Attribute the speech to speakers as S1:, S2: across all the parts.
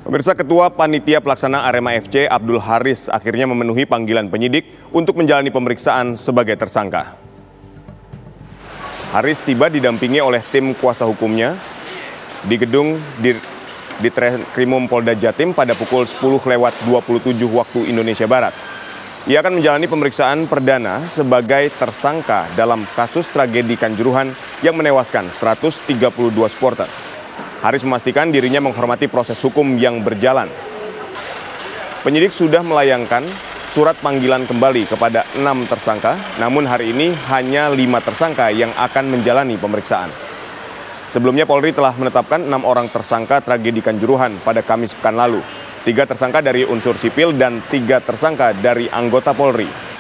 S1: Pemirsa, Ketua Panitia Pelaksana Arema FC Abdul Haris akhirnya memenuhi panggilan penyidik untuk menjalani pemeriksaan sebagai tersangka. Haris tiba didampingi oleh tim kuasa hukumnya di gedung di Treskrimum Polda Jatim pada pukul 10:27 waktu Indonesia Barat. Ia akan menjalani pemeriksaan perdana sebagai tersangka dalam kasus tragedi Kanjuruhan yang menewaskan 132 supporter. Haris memastikan dirinya menghormati proses hukum yang berjalan. Penyidik sudah melayangkan surat panggilan kembali kepada 6 tersangka, namun hari ini hanya 5 tersangka yang akan menjalani pemeriksaan. Sebelumnya Polri telah menetapkan 6 orang tersangka tragedi Kanjuruhan pada Kamis pekan lalu. 3 tersangka dari unsur sipil dan 3 tersangka dari anggota Polri.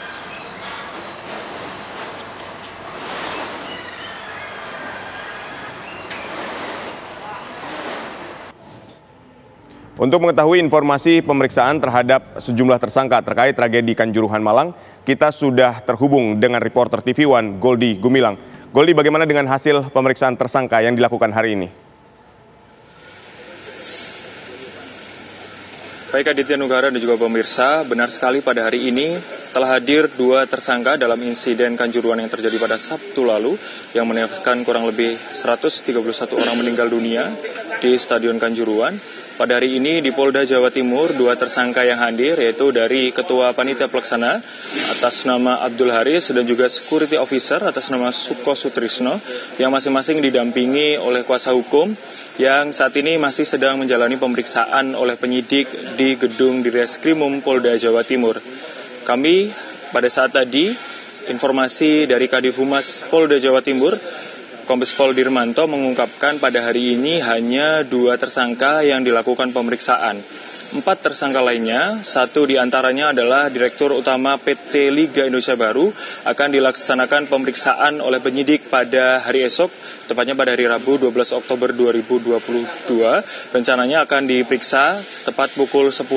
S1: Untuk mengetahui informasi pemeriksaan terhadap sejumlah tersangka terkait tragedi Kanjuruhan Malang, kita sudah terhubung dengan reporter TV One Goldi Gumilang. Goldi, bagaimana dengan hasil pemeriksaan tersangka yang dilakukan hari ini?
S2: Baik Aditya Nugara dan juga pemirsa, benar sekali pada hari ini telah hadir 2 tersangka dalam insiden Kanjuruhan yang terjadi pada Sabtu lalu yang menewaskan kurang lebih 131 orang meninggal dunia di Stadion Kanjuruhan. Pada hari ini di Polda Jawa Timur, 2 tersangka yang hadir yaitu dari Ketua Panitia Pelaksana atas nama Abdul Haris dan juga Security Officer atas nama Suko Sutrisno yang masing-masing didampingi oleh kuasa hukum yang saat ini masih sedang menjalani pemeriksaan oleh penyidik di gedung di Treskrimum Polda Jawa Timur. Kami pada saat tadi informasi dari Kadif Humas Polda Jawa Timur Kombes Pol Dirmanto mengungkapkan pada hari ini hanya 2 tersangka yang dilakukan pemeriksaan. 4 tersangka lainnya, 1 diantaranya adalah Direktur Utama PT Liga Indonesia Baru, akan dilaksanakan pemeriksaan oleh penyidik pada hari esok, tepatnya pada hari Rabu 12 Oktober 2022. Rencananya akan diperiksa tepat pukul 10.00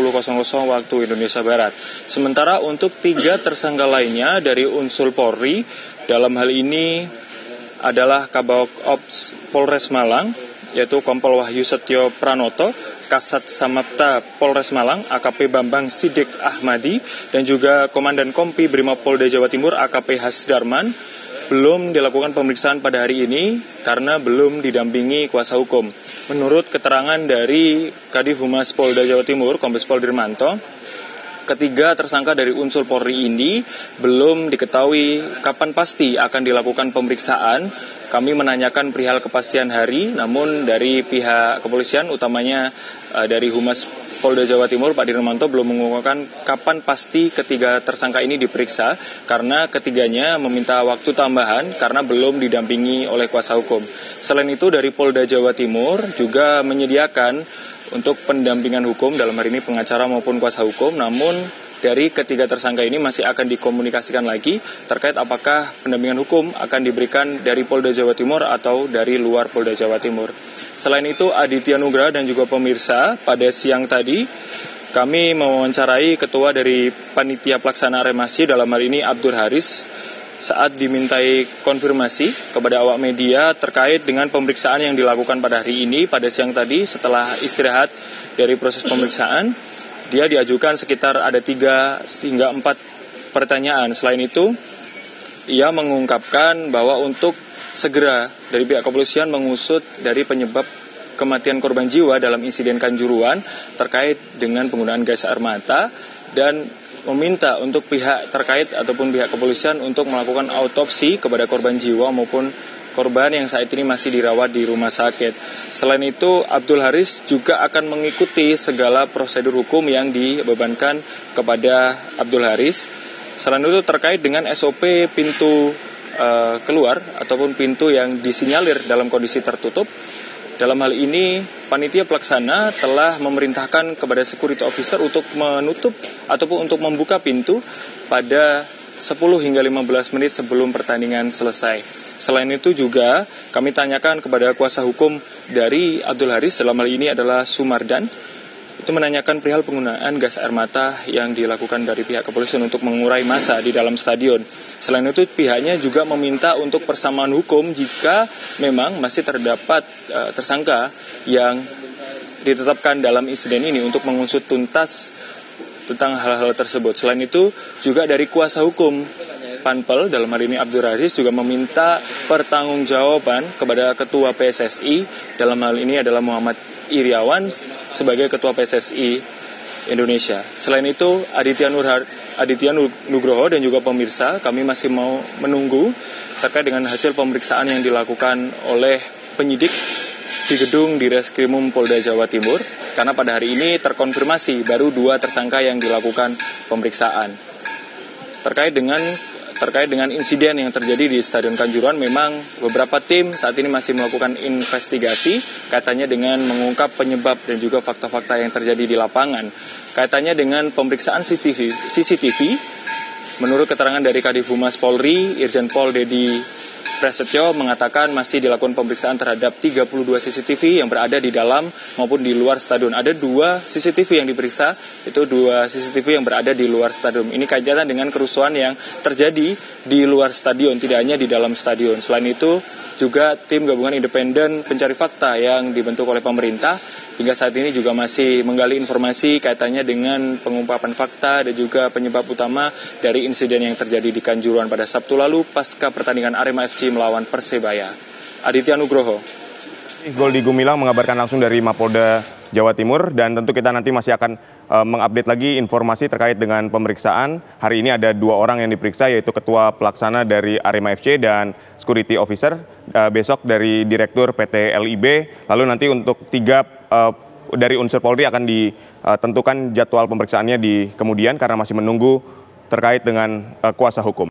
S2: waktu Indonesia Barat. Sementara untuk 3 tersangka lainnya dari unsur Polri, dalam hal ini adalah Kabak Ops Polres Malang, yaitu Kompol Wahyu Setio Pranoto, Kasat Samapta Polres Malang, AKP Bambang Sidik Ahmadi, dan juga Komandan Kompi Brimob Polda Jawa Timur, AKP Hasdarman, belum dilakukan pemeriksaan pada hari ini karena belum didampingi kuasa hukum. Menurut keterangan dari Kadif Humas Polda Jawa Timur, Kombes Pol Dirmanto, ketiga tersangka dari unsur Polri ini belum diketahui kapan pasti akan dilakukan pemeriksaan. Kami menanyakan perihal kepastian hari, namun dari pihak kepolisian, utamanya dari Humas Polda Jawa Timur, Pak Dirmanto belum mengungkapkan kapan pasti ketiga tersangka ini diperiksa, karena ketiganya meminta waktu tambahan karena belum didampingi oleh kuasa hukum. Selain itu, dari Polda Jawa Timur juga menyediakan untuk pendampingan hukum, dalam hari ini pengacara maupun kuasa hukum, namun dari ketiga tersangka ini masih akan dikomunikasikan lagi terkait apakah pendampingan hukum akan diberikan dari Polda Jawa Timur atau dari luar Polda Jawa Timur. Selain itu, Aditya Nugra dan juga pemirsa, pada siang tadi kami mewawancarai ketua dari Panitia Pelaksana Arema FC, dalam hal ini Abdul Haris, saat dimintai konfirmasi kepada awak media terkait dengan pemeriksaan yang dilakukan pada hari ini. Pada siang tadi setelah istirahat dari proses pemeriksaan, dia diajukan sekitar ada 3 hingga 4 pertanyaan. Selain itu, ia mengungkapkan bahwa untuk segera dari pihak kepolisian mengusut dari penyebab kematian korban jiwa dalam insiden Kanjuruhan terkait dengan penggunaan gas air mata, dan meminta untuk pihak terkait ataupun pihak kepolisian untuk melakukan autopsi kepada korban jiwa maupun korban yang saat ini masih dirawat di rumah sakit. Selain itu, Abdul Haris juga akan mengikuti segala prosedur hukum yang dibebankan kepada Abdul Haris. Selain itu, terkait dengan SOP pintu keluar ataupun pintu yang disinyalir dalam kondisi tertutup, dalam hal ini, Panitia Pelaksana telah memerintahkan kepada Security Officer untuk menutup ataupun untuk membuka pintu pada 10 hingga 15 menit sebelum pertandingan selesai. Selain itu juga kami tanyakan kepada kuasa hukum dari Abdul Haris, dalam hal ini adalah Sumardan, itu menanyakan perihal penggunaan gas air mata yang dilakukan dari pihak kepolisian untuk mengurai massa di dalam stadion. Selain itu, pihaknya juga meminta untuk persamaan hukum jika memang masih terdapat tersangka yang ditetapkan dalam insiden ini untuk mengusut tuntas tentang hal-hal tersebut. Selain itu, juga dari kuasa hukum Panpel, dalam hal ini Abdur Aziz, juga meminta pertanggungjawaban kepada Ketua PSSI, dalam hal ini adalah Muhammad Iriawan sebagai Ketua PSSI Indonesia. Selain itu, Aditya Nugroho dan juga pemirsa, kami masih mau menunggu terkait dengan hasil pemeriksaan yang dilakukan oleh penyidik di gedung di Reskrimum Polda Jawa Timur, karena pada hari ini terkonfirmasi baru 2 tersangka yang dilakukan pemeriksaan. Terkait dengan insiden yang terjadi di Stadion Kanjuruhan, memang beberapa tim saat ini masih melakukan investigasi kaitannya dengan mengungkap penyebab dan juga fakta-fakta yang terjadi di lapangan. Kaitannya dengan pemeriksaan CCTV, menurut keterangan dari Kadif Humas Polri, Irjen Pol Dedi Prasetyo mengatakan masih dilakukan pemeriksaan terhadap 32 CCTV yang berada di dalam maupun di luar stadion. Ada 2 CCTV yang diperiksa, itu 2 CCTV yang berada di luar stadion. Ini kaitan dengan kerusuhan yang terjadi di luar stadion, tidak hanya di dalam stadion. Selain itu, juga tim gabungan independen pencari fakta yang dibentuk oleh pemerintah hingga saat ini juga masih menggali informasi kaitannya dengan pengungkapan fakta dan juga penyebab utama dari insiden yang terjadi di Kanjuruhan pada Sabtu lalu pasca pertandingan Arema FC melawan Persebaya. Aditya Nugroho.
S1: Goldi Gumilang mengabarkan langsung dari Mapolda Jawa Timur, dan tentu kita nanti masih akan mengupdate lagi informasi terkait dengan pemeriksaan. Hari ini ada 2 orang yang diperiksa, yaitu Ketua Pelaksana dari Arema FC dan Security Officer. Besok dari Direktur PT LIB. Lalu nanti untuk 3 dari unsur Polri akan ditentukan jadwal pemeriksaannya di kemudian karena masih menunggu terkait dengan kuasa hukum.